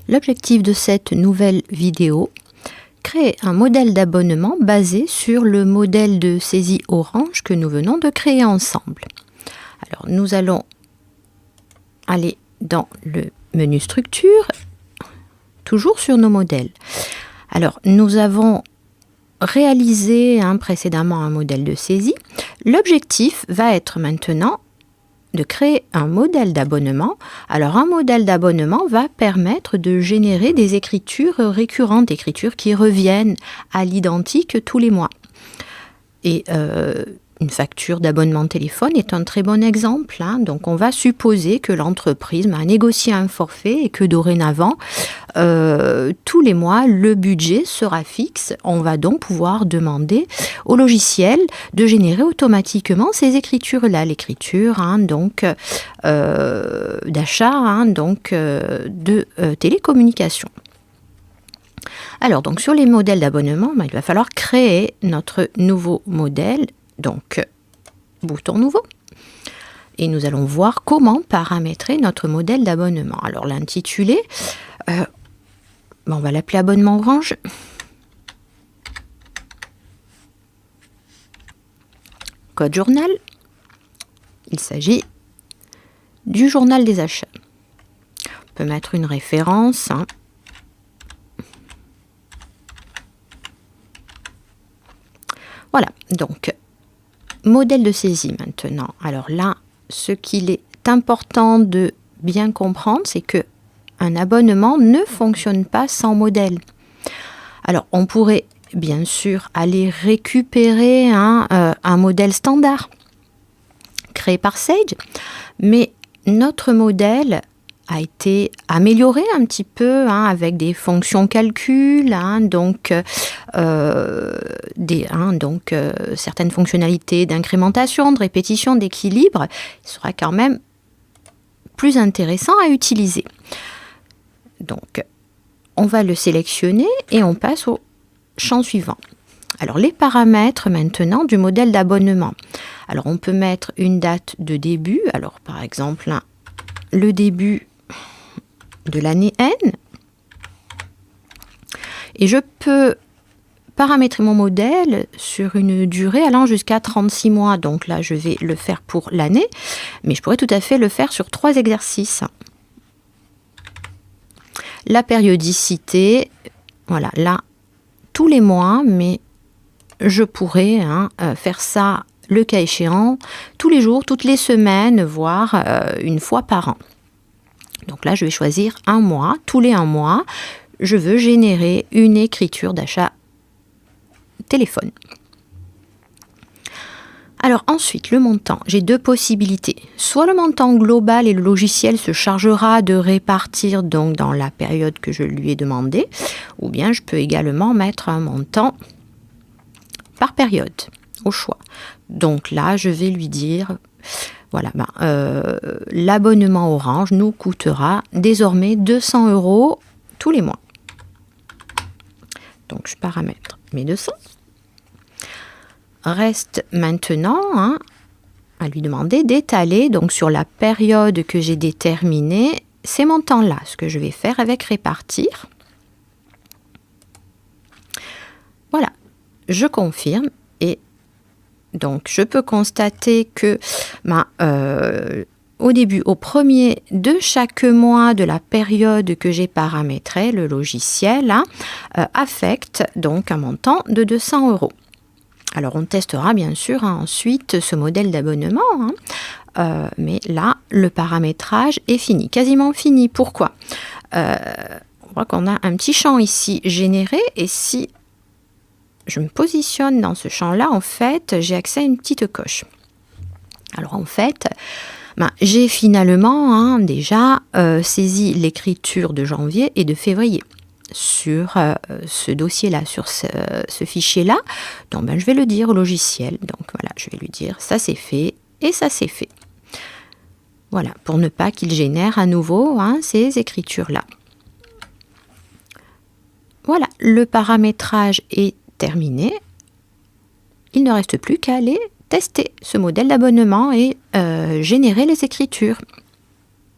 L'objectif de cette nouvelle vidéo, créer un modèle d'abonnement basé sur le modèle de saisie Orange que nous venons de créer ensemble. Alors, nous allons aller dans le menu structure, toujours sur nos modèles. Alors, nous avons réalisé précédemment un modèle de saisie. L'objectif va être maintenant de créer un modèle d'abonnement. Alors, un modèle d'abonnement va permettre de générer des écritures récurrentes, des écritures qui reviennent à l'identique tous les mois. Et une facture d'abonnement téléphone est un très bon exemple. Donc, on va supposer que l'entreprise a négocié un forfait et que dorénavant, tous les mois, le budget sera fixe. On va donc pouvoir demander au logiciel de générer automatiquement ces écritures-là. L'écriture d'achat, de télécommunication. Alors, donc, sur les modèles d'abonnement, il va falloir créer notre nouveau modèle. Donc, bouton nouveau. Et nous allons voir comment paramétrer notre modèle d'abonnement. Alors, l'intitulé, on va l'appeler abonnement Orange. Code journal. Il s'agit du journal des achats. On peut mettre une référence. Voilà, donc, modèle de saisie maintenant. Alors là, ce qu'il est important de bien comprendre, c'est que un abonnement ne fonctionne pas sans modèle. Alors, on pourrait bien sûr aller récupérer un modèle standard créé par Sage, mais notre modèle a été amélioré un petit peu avec des fonctions calcul, certaines fonctionnalités d'incrémentation, de répétition, d'équilibre. Il sera quand même plus intéressant à utiliser. Donc, on va le sélectionner et on passe au champ suivant. Alors, les paramètres maintenant du modèle d'abonnement. Alors, on peut mettre une date de début. Alors, par exemple, le début de l'année N. Et je peux paramétrer mon modèle sur une durée allant jusqu'à 36 mois. Donc là, je vais le faire pour l'année, mais je pourrais tout à fait le faire sur 3 exercices. La périodicité, voilà, là, tous les mois, mais je pourrais faire ça, le cas échéant, tous les jours, toutes les semaines, voire une fois par an. Donc là, je vais choisir un mois. Tous les 1 mois, je veux générer une écriture d'achat téléphone. Alors ensuite, le montant. J'ai 2 possibilités. Soit le montant global et le logiciel se chargera de répartir donc dans la période que je lui ai demandé, ou bien je peux également mettre un montant par période, au choix. Donc là, je vais lui dire, voilà, l'abonnement Orange nous coûtera désormais 200 € tous les mois. Donc je paramètre mes 200. Reste maintenant à lui demander d'étaler donc sur la période que j'ai déterminée ces montants-là. Ce que je vais faire avec répartir. Voilà, je confirme et donc je peux constater que au début, au premier de chaque mois de la période que j'ai paramétrée, le logiciel affecte donc un montant de 200 €. Alors, on testera bien sûr ensuite ce modèle d'abonnement, mais là, le paramétrage est fini, quasiment fini. Pourquoi ? On voit qu'on a un petit champ ici généré, et si je me positionne dans ce champ-là, en fait, j'ai accès à une petite coche. Alors, en fait, j'ai finalement déjà saisi l'écriture de janvier et de février sur ce dossier-là, sur ce fichier-là. Donc, je vais le dire au logiciel. Donc, voilà, je vais lui dire ça c'est fait et ça c'est fait. Voilà, pour ne pas qu'il génère à nouveau ces écritures-là. Voilà, le paramétrage est terminé. Il ne reste plus qu'à aller tester ce modèle d'abonnement et générer les écritures.